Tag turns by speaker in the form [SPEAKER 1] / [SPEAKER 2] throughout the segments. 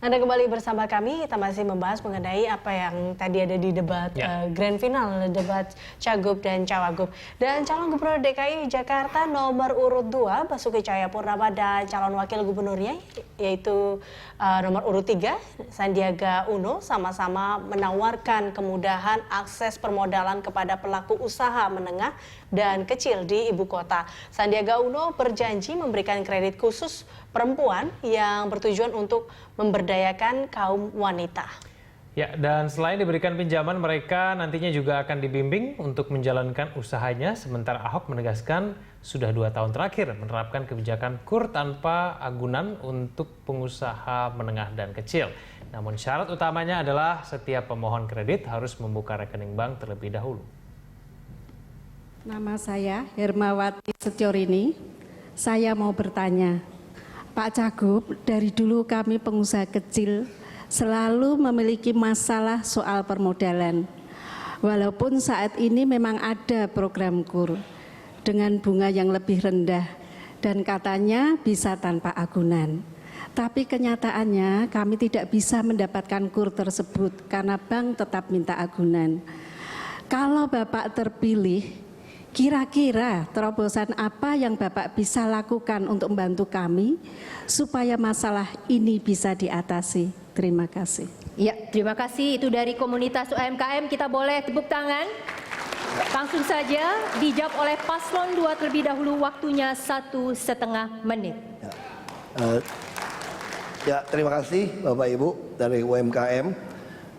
[SPEAKER 1] Anda kembali bersama kami, kita masih membahas mengenai apa yang tadi ada di debat grand final, debat Cagup dan Cawagup. Dan calon gubernur DKI Jakarta nomor urut 2, Basuki Cahayapurnama, dan calon wakil gubernurnya yaitu nomor urut 3, Sandiaga Uno, sama-sama menawarkan kemudahan akses permodalan kepada pelaku usaha menengah dan kecil di ibu kota. Sandiaga Uno berjanji memberikan kredit khusus perempuan yang bertujuan untuk memberdayakan kaum wanita.
[SPEAKER 2] Ya, dan selain diberikan pinjaman, mereka nantinya juga akan dibimbing untuk menjalankan usahanya. Sementara Ahok menegaskan sudah 2 tahun terakhir menerapkan kebijakan KUR tanpa agunan untuk pengusaha menengah dan kecil. Namun syarat utamanya adalah setiap pemohon kredit harus membuka rekening bank terlebih dahulu.
[SPEAKER 3] Nama saya Hermawati Setiorini. Saya mau bertanya, Pak Cagup, dari dulu kami pengusaha kecil selalu memiliki masalah soal permodalan. Walaupun saat ini memang ada program KUR dengan bunga yang lebih rendah dan katanya bisa tanpa agunan. Tapi kenyataannya kami tidak bisa mendapatkan KUR tersebut karena bank tetap minta agunan. Kalau Bapak terpilih, kira-kira terobosan apa yang Bapak bisa lakukan untuk membantu kami supaya masalah ini bisa diatasi? Terima kasih.
[SPEAKER 4] Ya, terima kasih. Itu dari komunitas UMKM. Kita boleh tepuk tangan. Langsung saja dijawab oleh paslon 2 terlebih dahulu. Waktunya 1,5 menit.
[SPEAKER 5] Terima kasih Bapak Ibu dari UMKM.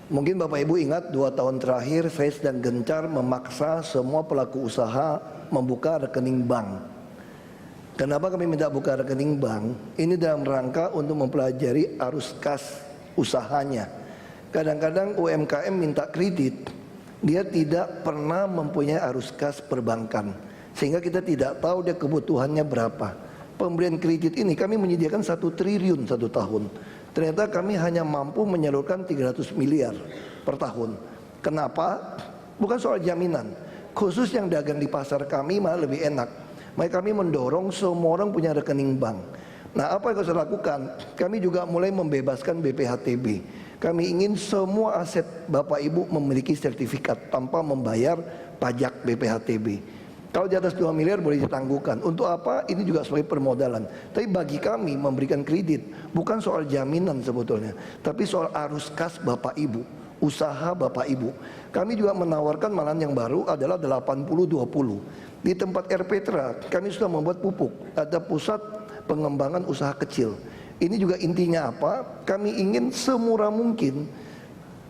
[SPEAKER 5] Mungkin Bapak Ibu ingat 2 tahun terakhir saya sedang gencar memaksa semua pelaku usaha membuka rekening bank. Kenapa kami minta buka rekening bank? Ini dalam rangka untuk mempelajari arus kas usahanya. Kadang-kadang UMKM minta kredit, dia tidak pernah mempunyai arus kas perbankan, sehingga kita tidak tahu dia kebutuhannya berapa. Pemberian kredit ini kami menyediakan 1 triliun 1 tahun. Ternyata kami hanya mampu menyalurkan 300 miliar per tahun. Kenapa? Bukan soal jaminan. Khusus yang dagang di pasar kami malah lebih enak. Maka kami mendorong semua orang punya rekening bank. Nah, apa yang harus lakukan? Kami juga mulai membebaskan BPHTB. Kami ingin semua aset Bapak Ibu memiliki sertifikat tanpa membayar pajak BPHTB. Kalau di atas 2 miliar boleh ditangguhkan. Untuk apa? Ini juga sebagai permodalan. Tapi bagi kami memberikan kredit bukan soal jaminan sebetulnya, tapi soal arus kas Bapak Ibu, usaha Bapak Ibu. Kami juga menawarkan malahan yang baru adalah 80-20. Di tempat RPTRA kami sudah membuat pupuk, ada pusat pengembangan usaha kecil. Ini juga intinya apa? Kami ingin semurah mungkin.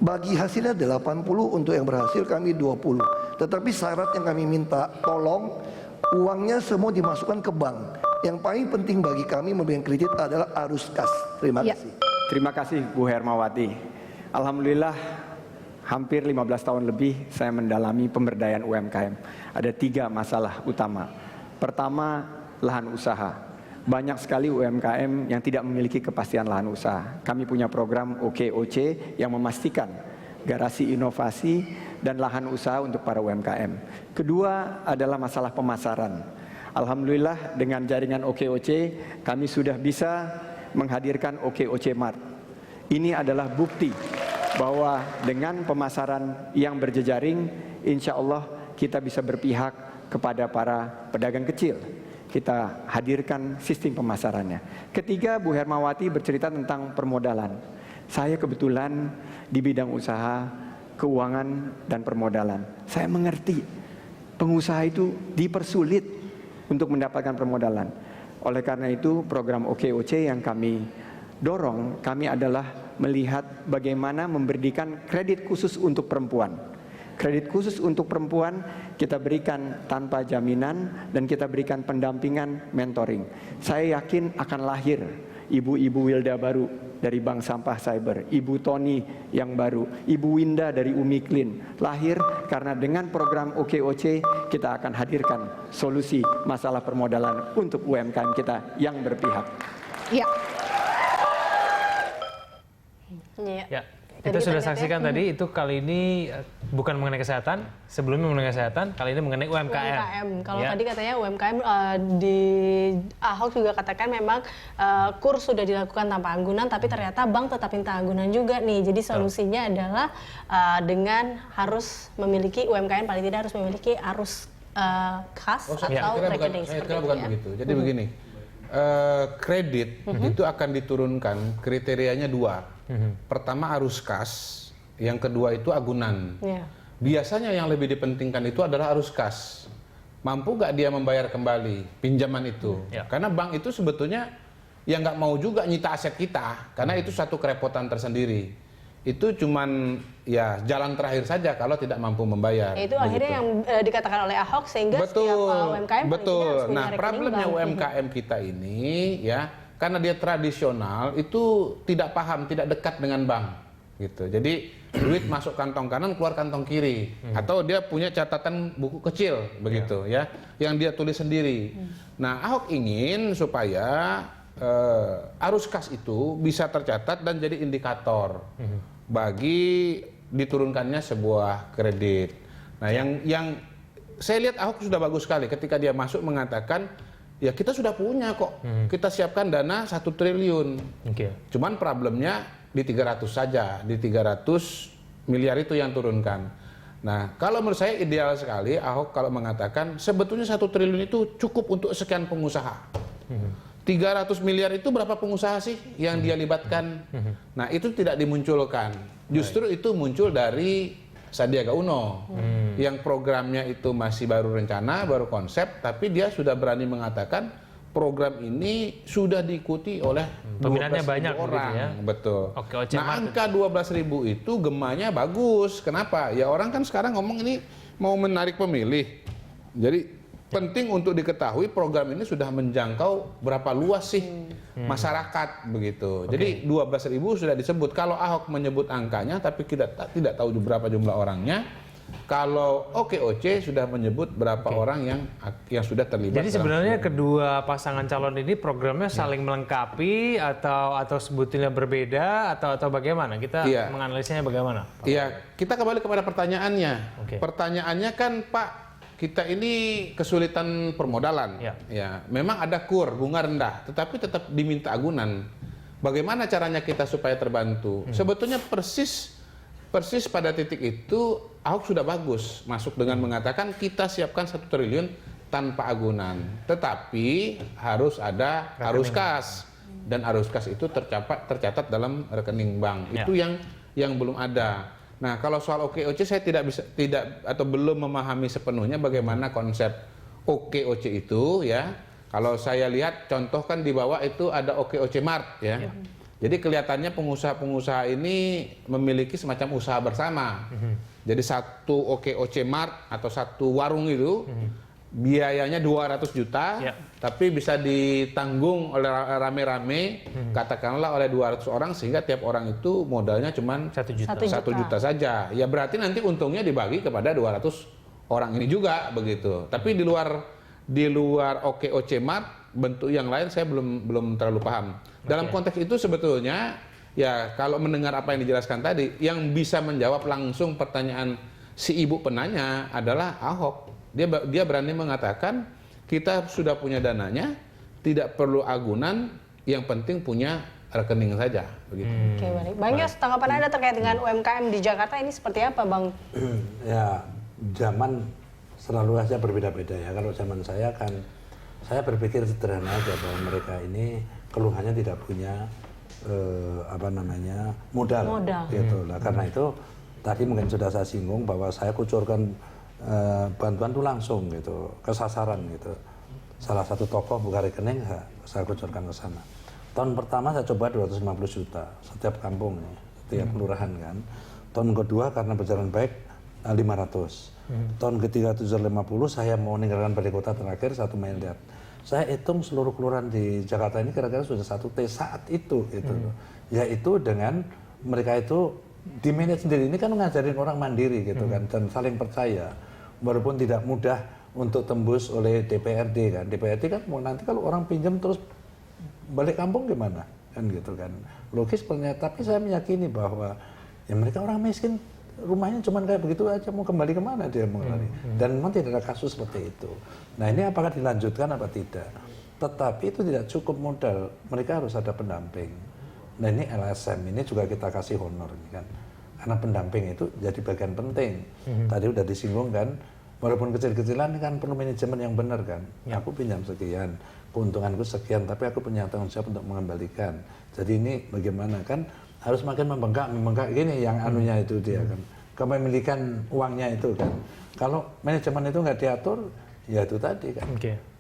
[SPEAKER 5] Bagi hasilnya 80, untuk yang berhasil kami 20. Tetapi syarat yang kami minta, tolong uangnya semua dimasukkan ke bank. Yang paling penting bagi kami memberikan kredit adalah arus kas. Terima kasih.
[SPEAKER 6] Terima kasih Bu Hermawati. Alhamdulillah hampir 15 tahun lebih saya mendalami pemberdayaan UMKM. Ada 3 masalah utama. Pertama, lahan usaha. Banyak sekali UMKM yang tidak memiliki kepastian lahan usaha. Kami punya program OKOC yang memastikan garasi inovasi dan lahan usaha untuk para UMKM. Kedua adalah masalah pemasaran. Alhamdulillah dengan jaringan OKOC kami sudah bisa menghadirkan OKOC Mart. Ini adalah bukti bahwa dengan pemasaran yang berjejaring, insya Allah kita bisa berpihak kepada para pedagang kecil. Kita hadirkan sistem pemasarannya. Ketiga, Bu Hermawati bercerita tentang permodalan. Saya kebetulan di bidang usaha, keuangan, dan permodalan. Saya mengerti pengusaha itu dipersulit untuk mendapatkan permodalan. Oleh karena itu, program OKOC yang kami dorong, kami adalah melihat bagaimana memberikan kredit khusus untuk perempuan. Kredit khusus untuk perempuan kita berikan tanpa jaminan dan kita berikan pendampingan mentoring. Saya yakin akan lahir ibu-ibu Wilda baru dari Bank Sampah Cyber, Ibu Tony yang baru, Ibu Winda dari Umi Clean. Lahir karena dengan program OKOC kita akan hadirkan solusi masalah permodalan untuk UMKM kita yang berpihak.
[SPEAKER 4] Ya.
[SPEAKER 1] Ya.
[SPEAKER 2] Kita sudah saksikan tadi itu kali ini bukan mengenai kesehatan, sebelumnya mengenai kesehatan, kali ini mengenai UMKM.
[SPEAKER 1] Kalau
[SPEAKER 2] Ya.
[SPEAKER 1] tadi katanya UMKM di Ahok juga katakan memang kurs sudah dilakukan tanpa anggunan, tapi ternyata bank tetap minta anggunan juga nih. Jadi solusinya adalah dengan harus memiliki UMKM paling tidak harus memiliki arus kas atau rekening.
[SPEAKER 7] Saya kira bukan begitu. Jadi begini, kredit itu akan diturunkan kriterianya 2. Pertama arus kas, yang kedua itu agunan.
[SPEAKER 1] Ya.
[SPEAKER 7] Biasanya yang lebih dipentingkan itu adalah arus kas. Mampu nggak dia membayar kembali pinjaman itu?
[SPEAKER 2] Ya.
[SPEAKER 7] Karena bank itu sebetulnya ya nggak mau juga nyita aset kita, karena itu satu kerepotan tersendiri. Itu cuman ya jalan terakhir saja kalau tidak mampu membayar.
[SPEAKER 1] Itu akhirnya yang dikatakan oleh Ahok sehingga setiap UMKM
[SPEAKER 7] betul.
[SPEAKER 1] harus
[SPEAKER 7] Nah,
[SPEAKER 1] punya rekening
[SPEAKER 7] problemnya
[SPEAKER 1] bank.
[SPEAKER 7] UMKM kita ini ya, karena dia tradisional itu tidak paham, tidak dekat dengan bank gitu. Jadi duit masuk kantong kanan, keluar kantong kiri, atau dia punya catatan buku kecil begitu ya, yang dia tulis sendiri. Nah, Ahok ingin supaya arus kas itu bisa tercatat dan jadi indikator bagi diturunkannya sebuah kredit. Nah, yang saya lihat Ahok sudah bagus sekali ketika dia masuk mengatakan, ya kita sudah punya kok, kita siapkan dana 1 triliun. Cuman problemnya di 300 saja, di 300 miliar itu yang turunkan. Nah, kalau menurut saya ideal sekali Ahok kalau mengatakan sebetulnya 1 triliun itu cukup untuk sekian pengusaha. 300 miliar itu berapa pengusaha sih yang dia libatkan? Nah, itu tidak dimunculkan. Justru itu muncul dari Sandiaga Uno, yang programnya itu masih baru rencana, baru konsep, tapi dia sudah berani mengatakan program ini sudah diikuti oleh
[SPEAKER 2] peminatnya
[SPEAKER 7] 12.000
[SPEAKER 2] banyak
[SPEAKER 7] orang.
[SPEAKER 2] ya.
[SPEAKER 7] Betul.
[SPEAKER 2] Oke,
[SPEAKER 7] nah, angka 12.000 itu gemanya bagus. Kenapa? Ya orang kan sekarang ngomong ini mau menarik pemilih. Jadi penting untuk diketahui program ini sudah menjangkau berapa luas sih masyarakat begitu. Jadi 12.000 sudah disebut. Kalau Ahok menyebut angkanya tapi tidak tahu berapa jumlah orangnya. Kalau OKOC sudah menyebut berapa orang yang sudah terlibat.
[SPEAKER 2] Jadi sebenarnya kedua pasangan calon ini programnya saling melengkapi atau sebetulnya berbeda atau bagaimana? Kita menganalisanya bagaimana?
[SPEAKER 7] Iya, kita kembali kepada pertanyaannya. Pertanyaannya kan Pak, kita ini kesulitan permodalan. Ya, memang ada kur bunga rendah, tetapi tetap diminta agunan. Bagaimana caranya kita supaya terbantu? Sebetulnya persis pada titik itu Ahok sudah bagus masuk dengan mengatakan kita siapkan 1 triliun tanpa agunan, tetapi harus ada arus kas dan arus kas itu tercatat dalam rekening bank. Itu yang belum ada. Nah, kalau soal OKOC saya tidak belum memahami sepenuhnya bagaimana konsep OKOC itu ya. Kalau saya lihat contoh kan di bawah itu ada OKOC Mart ya. Jadi kelihatannya pengusaha-pengusaha ini memiliki semacam usaha bersama. Jadi satu OKOC Mart atau satu warung itu biayanya 200 juta, tapi bisa ditanggung oleh rame-rame, katakanlah oleh 200 orang, sehingga tiap orang itu modalnya cuma 1 juta saja. Ya berarti nanti untungnya dibagi kepada 200 orang ini juga begitu. Tapi di luar OKOC Mart, bentuk yang lain saya belum terlalu paham. Dalam konteks itu sebetulnya ya kalau mendengar apa yang dijelaskan tadi, yang bisa menjawab langsung pertanyaan si ibu penanya adalah Ahok. Dia berani mengatakan kita sudah punya dananya, tidak perlu agunan, yang penting punya rekening saja. Begitu.
[SPEAKER 1] Oke, baik. Bang Yos, tanggapan Anda terkait dengan UMKM di Jakarta ini seperti apa, Bang?
[SPEAKER 8] Ya, zaman selalu saja berbeda-beda ya. Kalau zaman saya kan, saya berpikir sederhana aja bahwa mereka ini keluhannya tidak punya modal. Gitu. Nah, karena itu tadi mungkin sudah saya singgung bahwa saya kucurkan bantuan itu langsung gitu, ke sasaran gitu. Salah satu tokoh buka rekening, saya kucurkan ke sana. Tahun pertama saya coba 250 juta setiap kampung, setiap kelurahan kan. Tahun kedua karena berjalan baik 500. Tahun ketiga 750 saya mau meninggalkan balai kota terakhir 1 miliar. Saya hitung seluruh kelurahan di Jakarta ini kira-kira sudah 1 T saat itu gitu. Yaitu dengan mereka itu di manage sendiri, ini kan ngajarin orang mandiri gitu kan, dan saling percaya. Walaupun tidak mudah untuk tembus oleh DPRD kan. DPRD kan mau nanti kalau orang pinjam terus balik kampung gimana kan gitu kan. Logis ternyata, tapi saya meyakini bahwa Ya mereka orang miskin, rumahnya cuma kayak begitu aja, mau kembali kemana dia mau lari. Dan memang tidak ada kasus seperti itu. Nah ini apakah dilanjutkan apa tidak? Tetapi itu tidak cukup modal, mereka harus ada pendamping. Nah ini LSM ini juga kita kasih honor kan, karena pendamping itu jadi bagian penting. Tadi udah disinggung kan, walaupun kecil-kecilan kan perlu manajemen yang benar kan. Aku pinjam sekian, keuntunganku sekian, tapi aku punya tanggung jawab untuk mengembalikan. Jadi ini bagaimana kan? Harus makin membengkak gini yang anunya itu dia kan, kepemilikan uangnya itu kan. Kalau manajemen itu nggak diatur, ya itu tadi kan.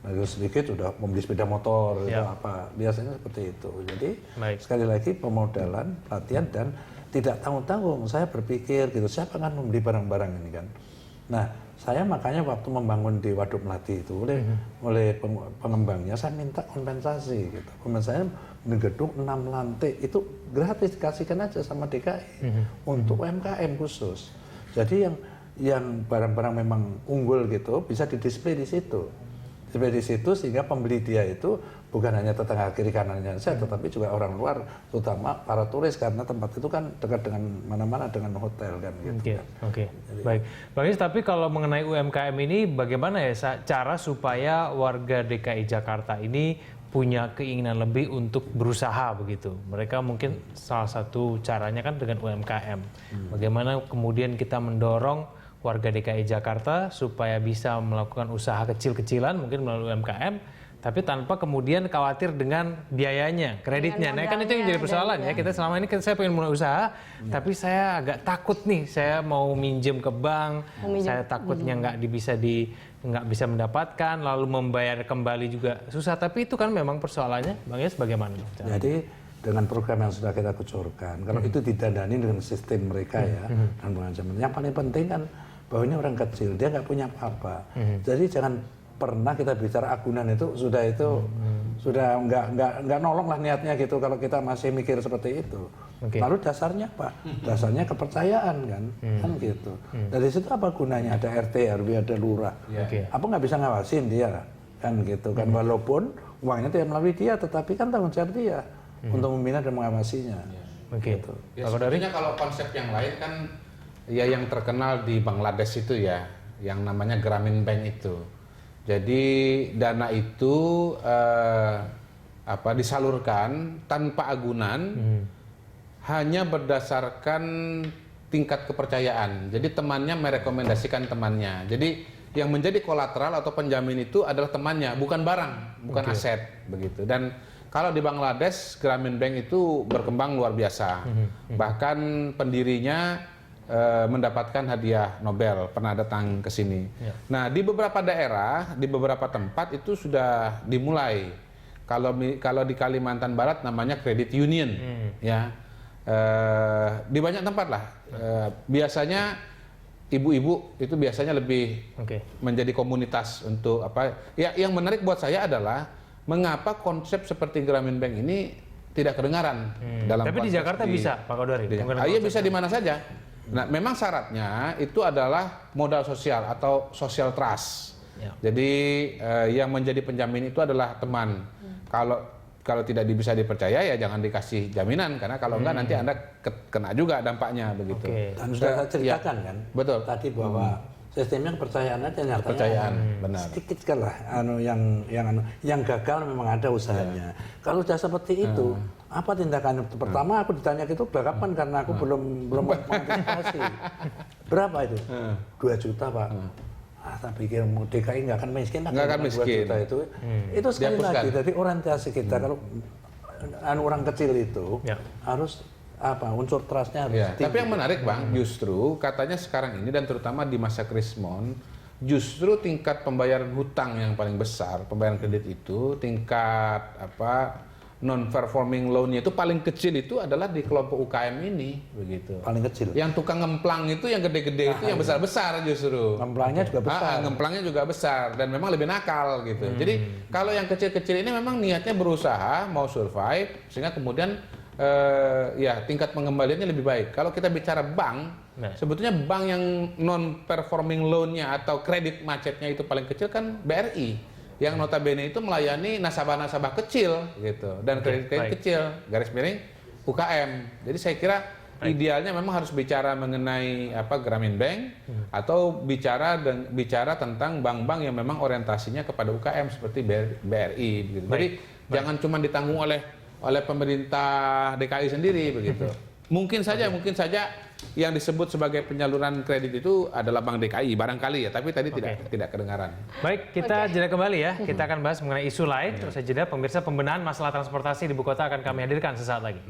[SPEAKER 8] Bagus sedikit sudah membeli sepeda motor itu apa, biasanya seperti itu. Jadi sekali lagi pemodalan, pelatihan dan tidak tanggung-tanggung. Saya berpikir gitu, siapa kan membeli barang-barang ini kan. Nah saya makanya waktu membangun di Waduk Melati itu oleh pengembangnya saya minta kompensasi gitu. Kompensasinya gedung 6 lantai itu gratis dikasihkan aja sama DKI untuk UMKM khusus. Jadi yang barang-barang memang unggul gitu bisa didisplay di situ. Display di situ sehingga pembeli dia itu bukan hanya tetangga kiri kanannya saja, tetapi juga orang luar, terutama para turis karena tempat itu kan dekat dengan mana-mana dengan hotel kan gitu.
[SPEAKER 2] Oke. Baik. Bang Is, tapi kalau mengenai UMKM ini bagaimana ya cara supaya warga DKI Jakarta ini punya keinginan lebih untuk berusaha begitu. Mereka mungkin salah satu caranya kan dengan UMKM. Bagaimana kemudian kita mendorong warga DKI Jakarta supaya bisa melakukan usaha kecil-kecilan mungkin melalui UMKM, tapi tanpa kemudian khawatir dengan biayanya, kreditnya. Nah kan itu yang jadi persoalan ya. Kita selama ini saya pengen mulai usaha, tapi saya agak takut nih. Saya mau minjem ke bank, saya takutnya nggak bisa mendapatkan, lalu membayar kembali juga susah. Tapi itu kan memang persoalannya, Bang Yes, bagaimana?
[SPEAKER 8] Jadi dengan program yang sudah kita kucurkan, kalau itu didandani dengan sistem mereka ya, dan pengajaman. Yang paling penting kan bahwa ini orang kecil, dia nggak punya apa-apa. Jadi jangan pernah kita bicara agunan itu sudah nggak nolong lah niatnya gitu kalau kita masih mikir seperti itu. Lalu dasarnya apa? Dasarnya kepercayaan kan, kan gitu. Dari situ apa gunanya ada RT, RW, ada lurah? Apa nggak bisa ngawasin dia kan gitu kan? Walaupun uangnya tidak melalui dia, tetapi kan tanggung jawab dia untuk membina dan mengawasinya.
[SPEAKER 7] Gitu. Ya, sebenarnya kalau konsep yang lain kan ya yang terkenal di Bangladesh itu ya, yang namanya Grameen Bank itu. Jadi dana itu disalurkan tanpa agunan, hanya berdasarkan tingkat kepercayaan. Jadi temannya merekomendasikan temannya. Jadi yang menjadi kolateral atau penjamin itu adalah temannya, bukan barang, bukan aset begitu. Dan kalau di Bangladesh, Grameen Bank itu berkembang luar biasa. Bahkan pendirinya mendapatkan hadiah Nobel, pernah datang ke sini. Nah, di beberapa daerah, di beberapa tempat itu sudah dimulai. Kalau di Kalimantan Barat namanya credit union, ya. Di banyak tempat lah. Biasanya ibu-ibu itu biasanya lebih menjadi komunitas untuk apa? Ya, yang menarik buat saya adalah mengapa konsep seperti Grameen Bank ini tidak kedengaran dalam.
[SPEAKER 2] Tapi di Jakarta bisa, Pak Kodari.
[SPEAKER 7] Iya, bisa di mana saja. Nah, memang syaratnya itu adalah modal sosial atau social trust. Jadi yang menjadi penjamin itu adalah teman. Kalau tidak bisa dipercaya ya jangan dikasih jaminan, karena kalau enggak nanti Anda kena juga dampaknya begitu.
[SPEAKER 8] Dan sudah saya ceritakan kan.
[SPEAKER 7] Betul.
[SPEAKER 8] Tadi bahwa sistemnya kepercayaan aja nyatanya.
[SPEAKER 7] Kepercayaan, benar.
[SPEAKER 8] Sedikit lah yang gagal memang ada usahanya. Kalau sudah seperti itu, apa tindakan pertama aku ditanya gitu kapan, karena aku belum mengantisipasi. Berapa itu? 2 juta, Pak. Saya pikir DKI nggak akan miskin.
[SPEAKER 7] Nggak akan miskin.
[SPEAKER 8] 2 juta itu. Itu sekali lagi dari orientasi kita. Kalau orang kecil itu harus unsur trustnya harus tinggi.
[SPEAKER 7] Tapi yang menarik, Bang, justru katanya sekarang ini dan terutama di masa Krismon, justru tingkat pembayaran hutang yang paling besar, pembayaran kredit itu, tingkat non-performing loan-nya itu paling kecil itu adalah di kelompok UKM ini, begitu.
[SPEAKER 8] Paling kecil.
[SPEAKER 7] Yang tukang ngemplang itu, yang gede-gede itu, yang besar-besar justru.
[SPEAKER 8] Ngemplangnya juga besar.
[SPEAKER 7] Ngemplangnya juga besar dan memang lebih nakal gitu. Jadi kalau yang kecil-kecil ini memang niatnya berusaha mau survive, sehingga kemudian tingkat pengembaliannya lebih baik. Kalau kita bicara bank, sebetulnya bank yang non-performing loan-nya atau kredit macetnya itu paling kecil kan BRI. Yang notabene itu melayani nasabah-nasabah kecil gitu, dan kredit kecil, garis miring UKM. Jadi saya kira idealnya memang harus bicara mengenai Grameen Bank atau bicara tentang bank-bank yang memang orientasinya kepada UKM seperti BRI begitu. Jadi jangan cuma ditanggung oleh pemerintah DKI sendiri begitu. Mungkin saja yang disebut sebagai penyaluran kredit itu adalah Bank DKI barangkali ya, tapi tadi tidak kedengaran.
[SPEAKER 2] Baik, kita jeda kembali ya. Kita akan bahas mengenai isu lain. Terus jeda, pemirsa, pembenahan masalah transportasi di ibu kota akan kami hadirkan sesaat lagi.